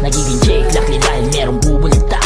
nagiging Jake Lucky dahil merong bubuligta.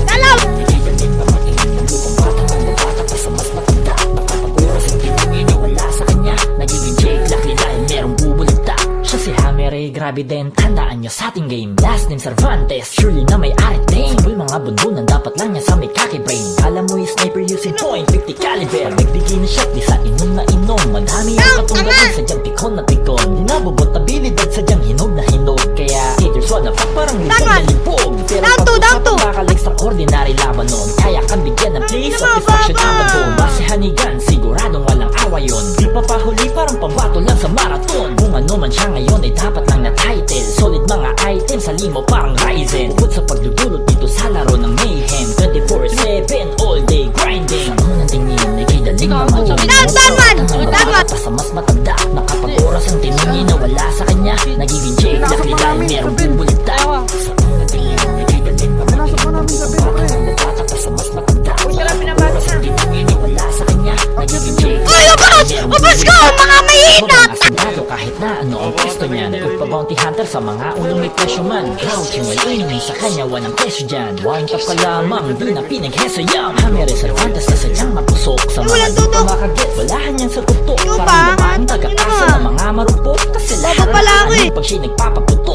Dalaw! Nagiging pamatingin ng lupang bata, ang babata pa sa mas matanda. Nakapag-oras ang tinangin na wala sa kanya, nagiging Jake Lucky dahil merong bubuligta. Siya si Hammer, grabe din, tandaan nyo sa ating game. Last name Cervantes, surely na may arit din. Full mga bundunan, dapat lang niya sa may kaki brain. Alam mo yung sniper using .50 caliber. Nagbigay na shot, di sa inom na inom. Madami ang katunggalan, sadyang tikon na tikon. Di nabubot abilidad, sadyang hinog na hinog. Kaya haters wanna fuck, parang libog na libog. Pero pag-usapan makalik sa ordinary laban nun, kaya kang bigyan ng place of destruction abandon. Base hanigan, siguradong walang awa yun. Di pa pahuli, parang pambato lang sa marathon. Kung ano man siya ngayon ay dapat lang na title. Solid mga items sa limo parang Ryzen. Bukod sa pagdudulot dito sa laro ng mayhem, 24/7 all day grinding. Sa unang tingin ay kidaling naman yung pa sa mas matanda. Nakapag-oras ang tiningin na wala sa kanya, nagiging Jake Lucky dahil merong bubuligta. Sa unang tingin ay kidaling naman yung bata pa sa mas matanda. Nakapag-oras ang tiningin na wala sa kanya, nagiging Jake Lucky dahil merong bubuligta. Mga mahina! Asindado kahit na ano ang pwesto niyan. Pagpa-bounty hunter sa mga ulong may presyo man. Crouching while aiming sa kanya walang presyo dyan. One tap ka lamang, di na pinagheso yam. Hammer Cervantes na sadyang mapusok. Sa mga di pa makaget, walahan yan sa tuktok. Parang naman taga-asa ng mga marupok. Kasi lahat pala ako eh. pag siya nagpapaputok.